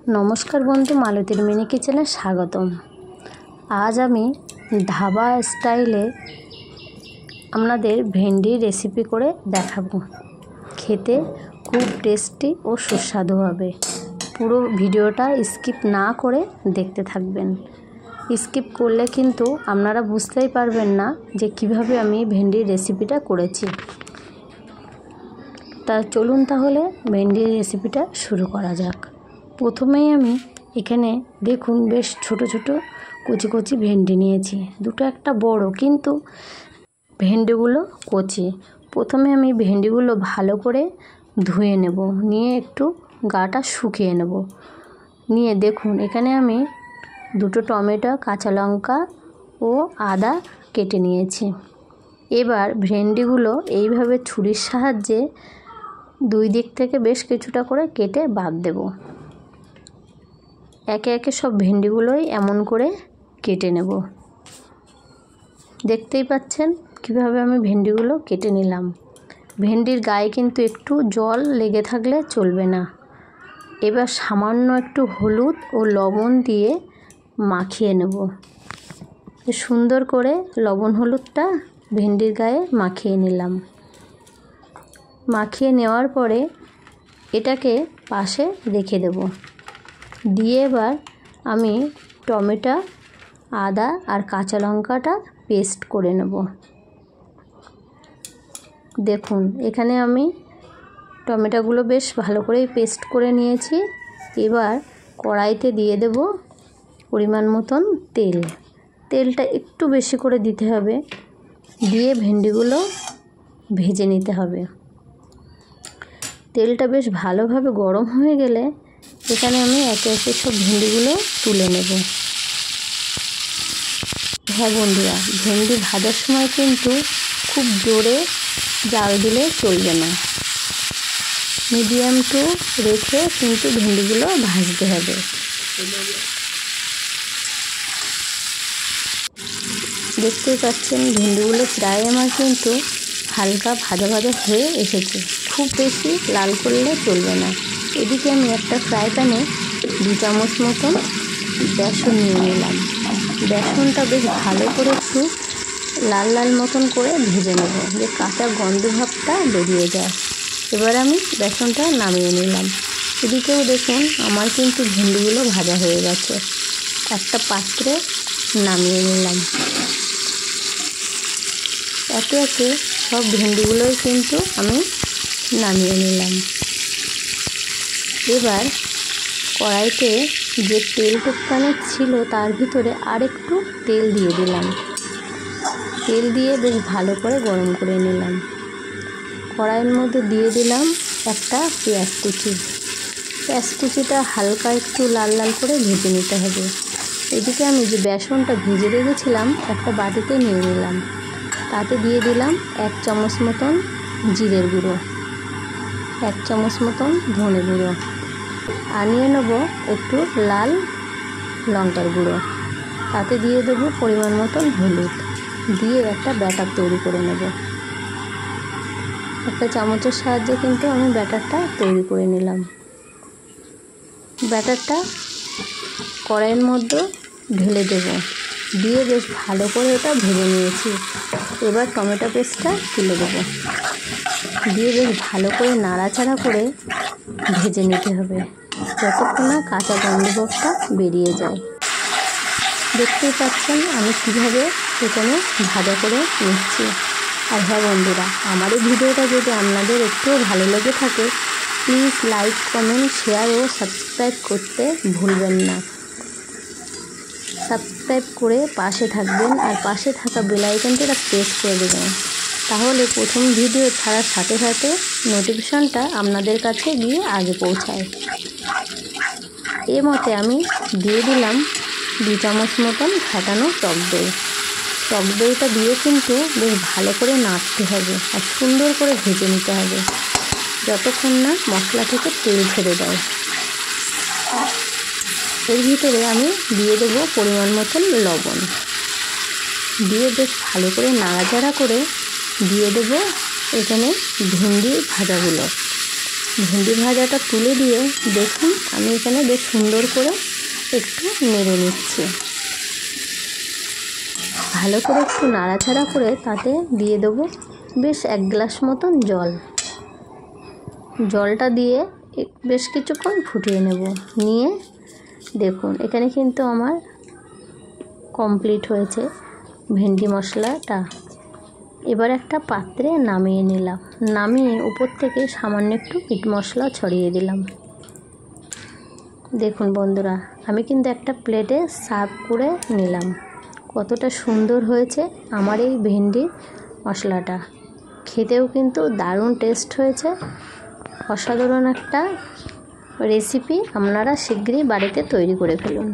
नमस्कार बंधु मालतीर मिनी किचेने स्वागतम। आज आमी ढाबा स्टाइले आपनादेर भेंडी रेसिपि करे देखाबो। खेते खूब टेस्टी और सुस्वादु होबे। पुरो भिडियोटा स्किप ना करे देखते थाकबेन। स्किप करले किन्तु आपनारा बुझतेई पारबेन ना जे किभाबे आमी भेंडिर रेसिपिटा करेछि। ता चलुन ताहले भेंडिर रेसिपिटा शुरू करा जाक। प्रथमेই আমি এখানে দেখুন বেশ ছোট ছোট কচি কচি ভেন্ডি নিয়েছি। দুটো একটা বড় কিন্তু ভেন্ডিগুলো কচি। প্রথমে আমি ভেন্ডিগুলো ভালো করে ধুয়ে নেব, নিয়ে একটু গাটা শুকিয়ে নেব। নিয়ে দেখুন এখানে আমি দুটো টমেটো, কাঁচা লঙ্কা ও আদা কেটে নিয়েছি। এবার ভেন্ডিগুলো এইভাবে ছুরির সাহায্যে দুই দিক থেকে বেশ কিছুটা করে কেটে বাদ দেব। একে একে সব ভেন্ডিগুলোই এমন করে কেটে নেব। দেখতেই পাচ্ছেন কিভাবে আমি ভেন্ডিগুলো কেটে নিলাম। ভেন্ডির গায়ে কিন্তু একটু জল লেগে থাকলে চলবে না। এবার সামান্য একটু হলুদ ও লবণ দিয়ে মাখিয়ে নেব। সুন্দর করে লবণ হলুদটা ভেন্ডির গায়ে মাখিয়ে নিলাম। মাখিয়ে নেওয়ার পরে এটাকে পাশে রেখে দেব। দিয়ে এবার আমি টমেটো, আদা আর কাঁচা লঙ্কাটা পেস্ট করে নেব। দেখুন এখানে আমি টমেটোগুলো বেশ ভালো করেই পেস্ট করে নিয়েছি। এবার কড়াইতে দিয়ে দেব পরিমাণ মতন তেল। তেলটা একটু বেশি করে দিতে হবে। দিয়ে ভেন্ডিগুলো ভেজে নিতে হবে। তেলটা বেশ ভালোভাবে গরম হয়ে গেলে এখানে আমি একে একে সব ভেন্ডিগুলো তুলে নেব। হ্যাঁ বন্ধুরা, ভেন্ডি ভাজার সময় কিন্তু খুব জোরে জাল দিলে চলবে না। মিডিয়াম টু রেখে কিন্তু ভেন্ডিগুলো ভাজতে হবে। দেখতেই পাচ্ছেন ভেন্ডিগুলো প্রায় আমার কিন্তু হালকা ভাজা ভাজা হয়ে এসেছে। খুব বেশি লাল করলে চলবে না। এদিকে আমি একটা ফ্রাই প্যানে 2 চামচ মতন বেসন নিয়ে নিলাম। বেসনটা বেশ ভালো করে একটু লাল লাল মতন করে ভেজে নেব, যে কাঁচা গন্ধ ভাবটা বেরিয়ে যায়। এবার আমি বেসনটা নামিয়ে নিলাম। এদিকেও দেখুন আমার কিন্তু ভেন্ডিগুলো ভাজা হয়ে গেছে। একটা পাত্রে নামিয়ে নিলাম। একে একে সব ভেন্ডিগুলোই কিন্তু আমি নামিয়ে নিলাম। এবার কড়াইতে যে তেল টুকটানো ছিল তার ভিতরে আরেকটু তেল দিয়ে দিলাম। তেল দিয়ে বেশ ভালো করে গরম করে নিলাম। কড়াইয়ের মধ্যে দিয়ে দিলাম একটা পেঁয়াজ কুচি। পেঁয়াজ কুচিটা হালকা একটু লাল লাল করে ভেজে নিতে হবে। এদিকে আমি যে বেসনটা ভেজে রেখেছিলাম একটা বাটিতে নিয়ে নিলাম। তাতে দিয়ে দিলাম 1 চামচ মতন জিরের গুঁড়ো, 1 চামচ মতন ধনে গুঁড়ো, আর নিয়ে নেব একটু লাল লঙ্কার গুঁড়ো। তাতে দিয়ে দেবো পরিমাণ মতন হলুদ। দিয়ে একটা ব্যাটার তৈরি করে নেব। একটা চামচের সাহায্যে কিন্তু আমি ব্যাটারটা তৈরি করে নিলাম। ব্যাটারটা কড়াইয়ের মধ্যে ঢেলে দেব। দিয়ে বেশ ভালো করে এটা ভেজে নিয়েছি। এবার টমেটো পেস্টটা তুলে দেবো। দিয়ে বেশ ভালো করে নাড়াচাড়া করে ভেজে নিতে হবে, যতক্ষণ না কাঁচা গন্ধটা বেরিয়ে যায়। দেখতেই পাচ্ছেন আমি কীভাবে এখানে ভাজা করে নিচ্ছি। আর হ্যাঁ বন্ধুরা, আমার এই ভিডিওটা যদি আপনাদের একটুও ভালো লেগে থাকে প্লিজ লাইক, কমেন্ট, শেয়ার ও সাবস্ক্রাইব করতে ভুলবেন না। সাবস্ক্রাইব করে পাশে থাকবেন আর পাশে থাকা বেল আইকনটা প্রেস করে দেবেন। তাহলে প্রথম ভিডিও ছাড়ার সাথে সাথে নোটিফিকেশনটা আপনাদের কাছে গিয়ে আগে পৌঁছায়। এর মতে আমি দিয়ে দিলাম 2 চামচ মতন ফেটানো টক দই। টক দইটা দিয়ে কিন্তু বেশ ভালো করে নাড়তে হবে আর সুন্দর করে ভেজে নিতে হবে, যতক্ষণ না মশলা থেকে তেল ছেড়ে দেয়। এর ভিতরে আমি দিয়ে দেবো পরিমাণ মতন লবণ। দিয়ে বেশ ভালো করে নাড়াচাড়া করে দিয়ে দেবো এখানে ভেন্ডি ভাজাগুলো। ভেন্ডি ভাজাটা তুলে দিয়ে দেখুন আমি এখানে বেশ সুন্দর করে একটু নেড়ে নিচ্ছি। ভালো করে একটু নাড়াচাড়া করে তাতে দিয়ে দেবো বেশ 1 গ্লাস মতন জল। জলটা দিয়ে বেশ কিছুক্ষণ ফুটিয়ে নেব। নিয়ে দেখুন এখানে কিন্তু আমার কমপ্লিট হয়েছে ভেন্ডি মশলাটা। এবার একটা পাত্রে নামিয়ে নিলাম। নামিয়ে উপর থেকে সামান্য একটু মিট মশলা ছড়িয়ে দিলাম। দেখুন বন্ধুরা, আমি কিন্তু একটা প্লেটে সার্ভ করে নিলাম। কতটা সুন্দর হয়েছে আমার এই ভেন্ডি মশলাটা। খেতেও কিন্তু দারুণ টেস্ট হয়েছে। অসাধারণ একটা রেসিপি, আপনারা শীঘ্রই বাড়িতে তৈরি করে ফেলুন।